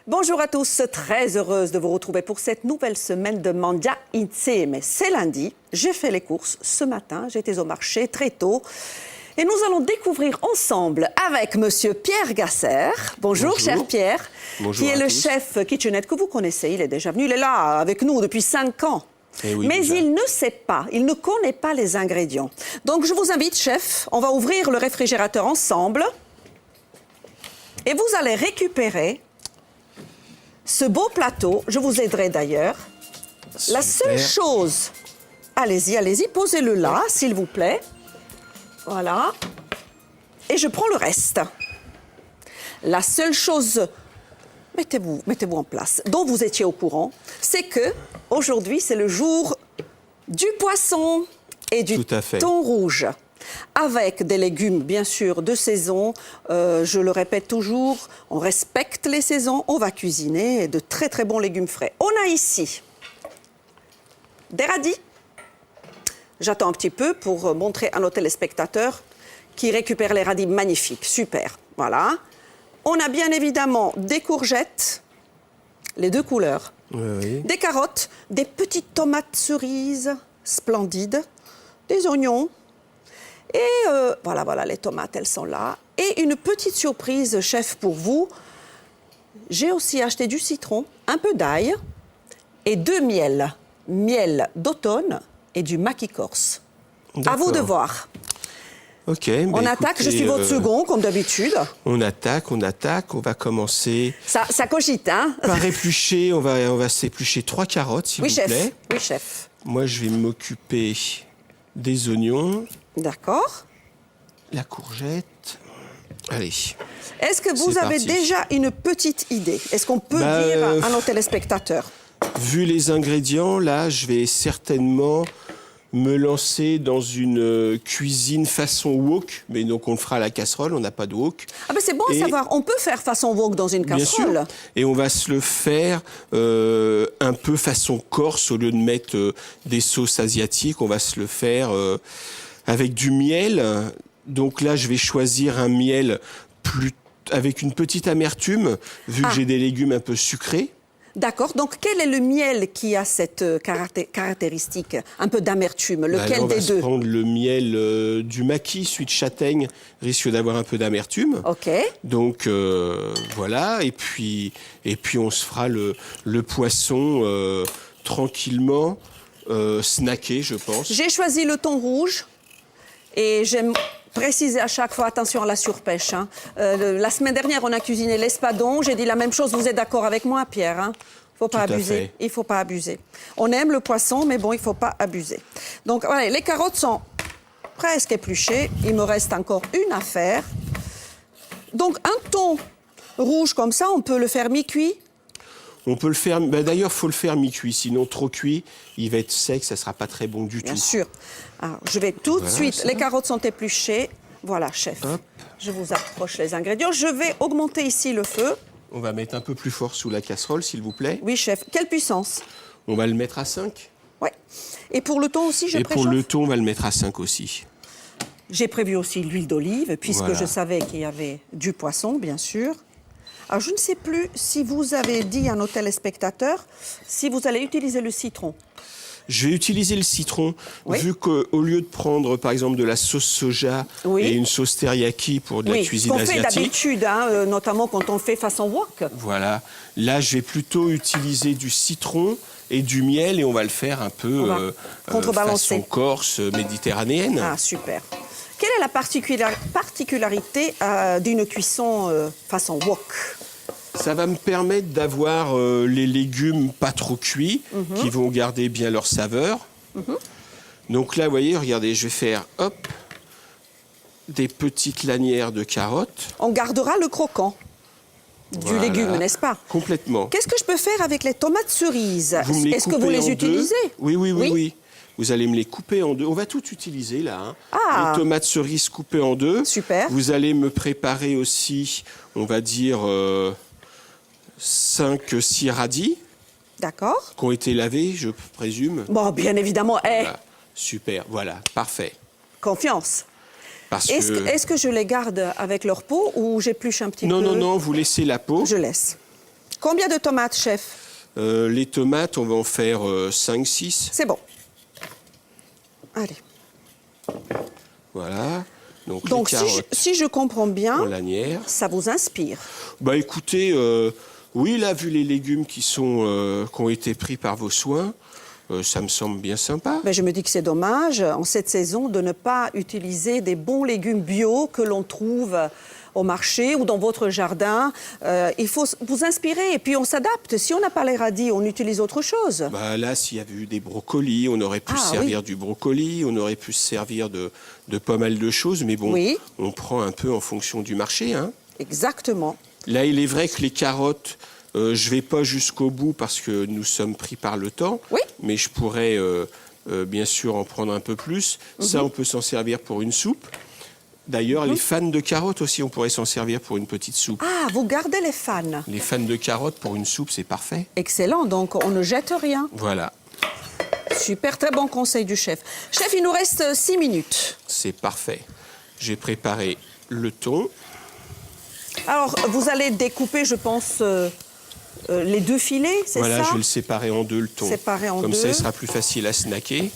Bonjour à tous, très heureuse de vous retrouver pour cette nouvelle semaine de Mangia Insieme. C'est lundi, j'ai fait les courses ce matin, j'étais au marché très tôt. Et nous allons découvrir ensemble avec Monsieur Pierre Gasser. Bonjour, cher Pierre. Bonjour qui est le tous. chef kitchenette que vous connaissez. Il est déjà venu, il est là avec nous depuis 5 ans. Eh oui, Mais déjà. il ne sait pas, il ne connaît pas les ingrédients. Donc je vous invite, chef, on va ouvrir le réfrigérateur ensemble. Et vous allez récupérer ce beau plateau. Je vous aiderai d'ailleurs. La seule chose, allez-y, allez-y, posez-le là, s'il vous plaît. Voilà. Et je prends le reste. La seule chose, mettez-vous en place, dont vous étiez au courant, c'est que aujourd'hui, c'est le jour du poisson et du Tout à fait. thon rouge. Avec des légumes, bien sûr, de saison. Je le répète toujours, on respecte les saisons, on va cuisiner de très, très bons légumes frais. On a ici des radis. J'attends un petit peu pour montrer à nos téléspectateurs qui récupèrent les radis magnifiques. Super, voilà. On a bien évidemment des courgettes, les deux couleurs, Oui. des carottes, des petites tomates cerises splendides, des oignons. Et voilà, les tomates, elles sont là. Et une petite surprise, chef, pour vous. J'ai aussi acheté du citron, un peu d'ail et 2 miels. Miel d'automne et du maquis corse. À vous de voir. Ok. On attaque, je suis votre second, comme d'habitude. On attaque. On va commencer Ça cogite, hein? par éplucher. On va s'éplucher 3 carottes, s'il Oui, vous chef. plaît. Oui, chef. Moi, je vais m'occuper des oignons, D'accord. la courgette. Allez. Est-ce que vous C'est avez parti. déjà une petite idée? Est-ce qu'on peut Bah, dire à nos téléspectateurs? Vu les ingrédients, là, je vais certainement me lancer dans une cuisine façon wok. Mais donc, on le fera à la casserole. On n'a pas de wok. Ah ben c'est bon à Et- savoir, on peut faire façon wok dans une Bien casserole. sûr. Et on va se le faire un peu façon corse, au lieu de mettre des sauces asiatiques, on va se le faire avec du miel. Donc là, je vais choisir un miel avec une petite amertume, vu que j'ai des légumes un peu sucrés. D'accord, donc quel est le miel qui a cette caractéristique, un peu d'amertume? Bah, là, Lequel on va des se deux? prendre le miel du maquis, celui de châtaigne, risque d'avoir un peu d'amertume. Ok. Donc voilà, et puis on se fera le poisson tranquillement, snacké, je pense. J'ai choisi le thon rouge et j'aime préciser à chaque fois, attention à la surpêche. Hein. La semaine dernière, on a cuisiné l'espadon. J'ai dit la même chose. Vous êtes d'accord avec moi, Pierre? Hein? Faut pas Tout à abuser. fait. Il faut pas abuser. On aime le poisson, mais bon, il faut pas abuser. Donc, voilà, les carottes sont presque épluchées. Il me reste encore une à faire. Donc, un thon rouge comme ça, on peut le faire mi-cuit. On peut le faire, d'ailleurs, faut le faire mi-cuit, sinon trop cuit, il va être sec, ça sera pas très bon du Bien tout. sûr. Alors, je vais tout de Voilà, suite. ça. Les carottes sont épluchées. Voilà, chef. Hop. Je vous approche les ingrédients. Je vais augmenter ici le feu. On va mettre un peu plus fort sous la casserole, s'il vous plaît. Oui, chef. Quelle puissance? On va le mettre à 5. Oui. Et pour le thon aussi, je Et préchauffe. pour le thon, on va le mettre à 5 aussi. J'ai prévu aussi l'huile d'olive, puisque Voilà. je savais qu'il y avait du poisson, bien sûr. Alors, je ne sais plus si vous avez dit à nos téléspectateurs si vous allez utiliser le citron. Je vais utiliser le citron, Oui. vu qu'au lieu de prendre, par exemple, de la sauce soja Oui. et une sauce teriyaki pour de la Oui, ce cuisine qu'on fait asiatique, d'habitude, hein, notamment quand on fait façon wok. voilà, là, je vais plutôt utiliser du citron et du miel et on va le faire un peu On va contrebalancer. façon corse, méditerranéenne. Ah, super. Quelle est la particularité d'une cuisson façon wok? Ça va me permettre d'avoir les légumes pas trop cuits, qui vont garder bien leur saveur. Donc là, vous voyez, regardez, je vais faire, hop, des petites lanières de carottes. On gardera le croquant du Voilà. légume, n'est-ce pas? Complètement. Qu'est-ce que je peux faire avec les tomates cerises? Vous me les Est-ce que vous coupez les en deux. utilisez? Oui. Vous allez me les couper en deux. On va tout utiliser là. Hein. Ah. Les tomates cerises coupées en deux. Super. Vous allez me préparer aussi, on va dire, 5-6 radis D'accord. qui ont été lavés, je présume. Bon, bien évidemment. Voilà. Super, voilà, parfait. Confiance. Parce Est-ce que je les garde avec leur peau ou j'épluche un petit non, peu? Non, non, vous laissez la peau. Je laisse. Combien de tomates, chef? Les tomates, on va en faire 5-6. C'est bon. Allez. Voilà. Donc Donc, les carottes si je comprends bien, en lanière. ça vous inspire. Bah écoutez, oui, là, vu les légumes qui ont été pris par vos soins, ça me semble bien sympa. Mais je me dis que c'est dommage, en cette saison, de ne pas utiliser des bons légumes bio que l'on trouve au marché ou dans votre jardin. Il faut vous inspirer et puis on s'adapte. Si on n'a pas les radis, on utilise autre chose. Bah là, s'il y avait eu des brocolis, on aurait pu se servir du brocoli, on aurait pu se servir de pas mal de choses, mais bon, Oui. on prend un peu en fonction du marché. Hein. Exactement. Là, il est vrai que les carottes, je ne vais pas jusqu'au bout parce que nous sommes pris par le temps, Oui. mais je pourrais bien sûr en prendre un peu plus. Ça, on peut s'en servir pour une soupe. D'ailleurs, les fans de carottes aussi, on pourrait s'en servir pour une petite soupe. Ah, vous gardez les fans. Les fans de carottes pour une soupe, c'est parfait. Excellent, donc on ne jette rien. Voilà, Super, très bon conseil du chef. Chef, il nous reste 6 minutes. c'est parfait. J'ai préparé le thon. Alors, vous allez découper, je pense, les 2 filets, c'est Voilà, ça? je vais le séparer en deux, le thon. Séparer en Comme deux. ça, il sera plus facile à snacker.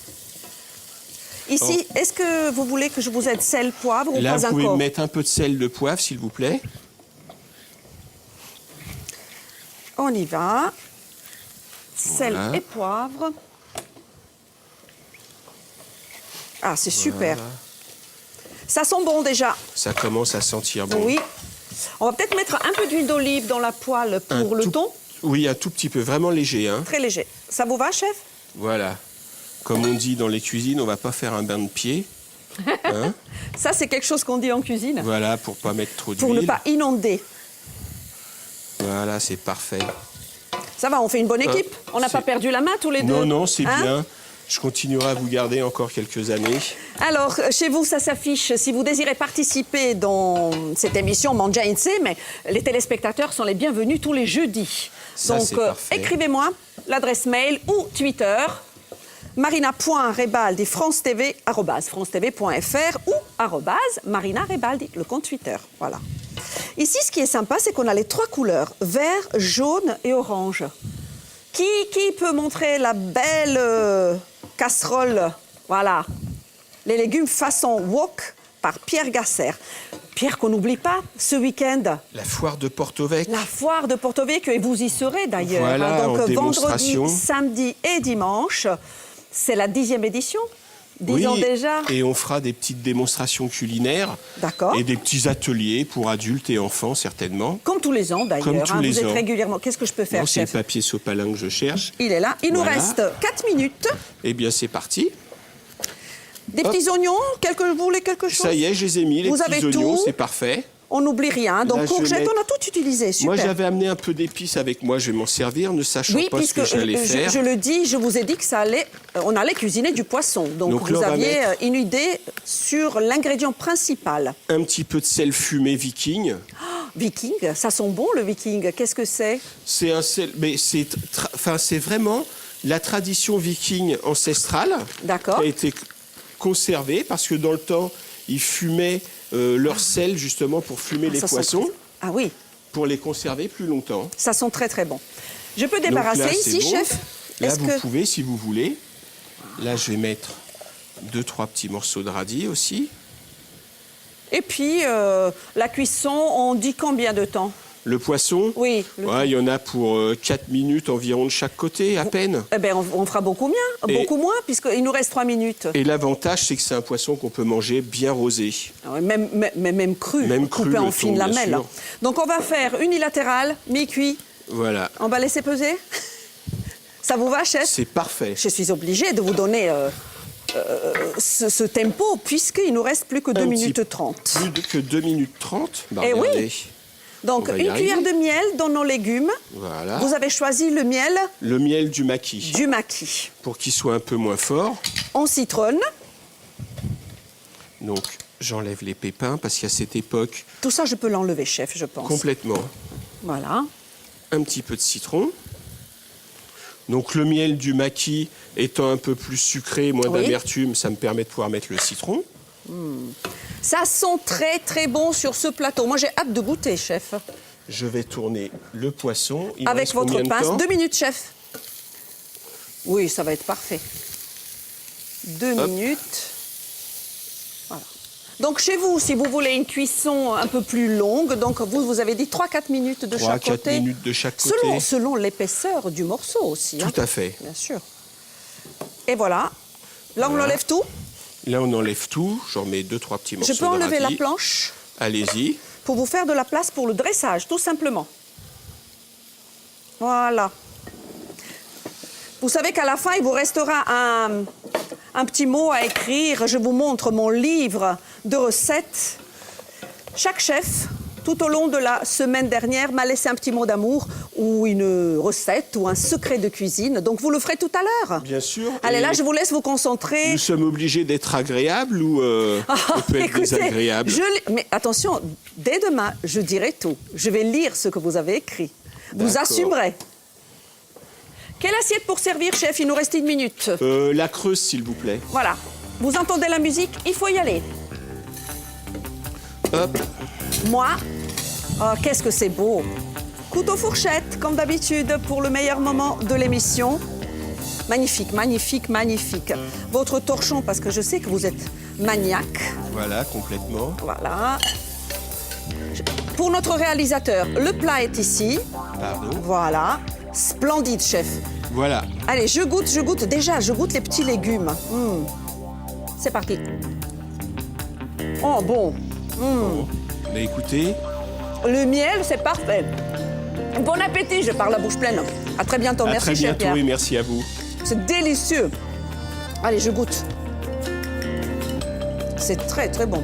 Ici, est-ce que vous voulez que je vous aide sel, poivre ou Là, pas vous pouvez encore? mettre un peu de sel, de poivre, s'il vous plaît. On y va. Sel Voilà. et poivre. Ah, c'est super. Voilà. Ça sent bon déjà. Ça commence à sentir bon. Oui. On va peut-être mettre un peu d'huile d'olive dans la poêle pour le thon. Oui, un tout petit peu, vraiment léger. Hein. Très léger. Ça vous va, chef? Voilà. Comme on dit dans les cuisines, on va pas faire un bain de pied. Hein. Ça, c'est quelque chose qu'on dit en cuisine. Voilà, pour pas mettre trop d'huile. Pour ne pas inonder. Voilà, c'est parfait. Ça va, on fait une bonne équipe. On n'a pas perdu la main tous les deux. Non, non, c'est Hein? bien. Je continuerai à vous garder encore quelques années. Alors, chez vous, ça s'affiche. Si vous désirez participer dans cette émission Mangia Inse, mais les téléspectateurs sont les bienvenus tous les jeudis. Ça, c'est parfait. Écrivez-moi l'adresse mail ou Twitter marina.rebaldi francetv@francetv.fr ou @marina-rebaldi, le compte Twitter. Voilà. Ici, ce qui est sympa, c'est qu'on a les 3 couleurs, vert, jaune et orange. Qui peut montrer la belle casserole? Voilà. Les légumes façon wok par Pierre Gasser. Pierre, qu'on n'oublie pas, ce week-end, La foire de Porto-Vecchio. la foire de Porto Vecchio, et vous y serez d'ailleurs. Voilà, Donc en vendredi, démonstration. samedi et dimanche, c'est la 10e édition. 10 ans déjà. Et on fera des petites démonstrations culinaires. D'accord. Et des petits ateliers pour adultes et enfants, certainement. Comme tous les ans d'ailleurs. Comme tous les vous êtes ans. régulièrement. Qu'est-ce que je peux faire, Non, c'est le chef? papier sopalin que je cherche. Il est là. Il nous Voilà. reste 4 minutes. Eh bien, c'est parti. Des petits oignons? Vous voulez quelque chose? Ça y est, je les ai mis, les Vous petits avez oignons, tout. c'est parfait. On n'oublie rien. Donc Là, je vais courgettes, mettre- on a tout utilisé. Super. Moi, j'avais amené un peu d'épices avec moi, je vais m'en servir, ne sachant Oui, pas ce puisque que j'allais faire. je le dis, je vous ai dit que ça allait, on allait cuisiner du poisson. Donc Donc là, vous on va aviez mettre- une idée sur l'ingrédient principal. Un petit peu de sel fumé viking. Viking, ça sent bon le viking. Qu'est-ce que c'est? C'est un sel, mais c'est vraiment la tradition viking ancestrale D'accord. qui a été conservée parce que dans le temps, ils fumaient leur sel justement pour fumer les Ça sent poissons, très- Ah oui, pour les conserver plus longtemps. ça sent très très bon. Je peux Donc débarrasser là, c'est ici, bon. chef? Là, Est-ce vous que pouvez, si vous voulez. Là, je vais mettre 2-3 petits morceaux de radis aussi. Et puis la cuisson, on dit combien de temps? Le poisson, Oui. ouais, il y en a pour 4 minutes environ de chaque côté, à peine. Eh ben, on fera beaucoup moins, puisqu'il nous reste 3 minutes. Et l'avantage, c'est que c'est un poisson qu'on peut manger bien rosé. Ah ouais, même cru, Même cru, coupé en le fines thon, bien lamelles. sûr. Donc on va faire unilatéral, mi-cuit. Voilà, On va laisser peser. Ça vous va, chef? c'est parfait. Je suis obligée de vous donner ce tempo, puisqu'il nous reste plus que 2 Un minutes petit- 30. Plus que 2 minutes 30. Bah, Eh oui. regardez. Donc, On va y une arriver. cuillère de miel dans nos légumes. Voilà. Vous avez choisi le miel Le miel du maquis. du maquis. Pour qu'il soit un peu moins fort. On citronne. Donc, j'enlève les pépins parce qu'à cette époque, Tout ça, je peux l'enlever, chef, je pense. complètement, Voilà. un petit peu de citron. Donc, le miel du maquis étant un peu plus sucré, moins Oui. d'amertume, ça me permet de pouvoir mettre le citron. Ça sent très, très bon sur ce plateau. Moi, j'ai hâte de goûter, chef. Je vais tourner le poisson. Il me Avec reste votre combien de pince. temps 2 minutes, chef. Oui, ça va être parfait. 2 Hop. minutes. Voilà. Donc, chez vous, si vous voulez une cuisson un peu plus longue, donc vous avez dit 3-4 minutes de chaque 3-4 côté. minutes de chaque côté. Selon l'épaisseur du morceau aussi. Tout à fait. Bien sûr. Et voilà. Là, on enlève tout. Là, on enlève tout. J'en mets 2-3 petits morceaux Je peux de enlever la radis. planche Allez-y. pour vous faire de la place pour le dressage, tout simplement. Voilà. Vous savez qu'à la fin, il vous restera un petit mot à écrire. Je vous montre mon livre de recettes. Chaque chef, tout au long de la semaine dernière, m'a laissé un petit mot d'amour ou une recette ou un secret de cuisine. Donc, vous le ferez tout à l'heure. Bien sûr. Allez, Et là, je vous laisse vous concentrer. nous sommes obligés d'être agréables ou on peut être désagréable. Mais attention, dès demain, je dirai tout. Je vais lire ce que vous avez écrit. Vous D'accord. assumerez. Quelle assiette pour servir, chef? Il nous reste 1 minute. La creuse, s'il vous plaît. Voilà. Vous entendez la musique? Il faut y aller. Hop. Moi, oh, qu'est-ce que c'est beau. Couteau fourchette, comme d'habitude, pour le meilleur moment de l'émission. Magnifique, magnifique, magnifique. Votre torchon, parce que je sais que vous êtes maniaque. Voilà, complètement. Voilà. Pour notre réalisateur, le plat est ici. Pardon. Voilà. Splendide, chef. Voilà. Allez, je goûte. Déjà, je goûte les petits légumes. C'est parti. Oh, bon. Mais écoutez, Le miel, c'est parfait. Bon appétit, je parle la bouche pleine. À très bientôt. à Merci, très chef bientôt Pierre. et merci à vous. C'est délicieux. Allez, je goûte. C'est très, très bon.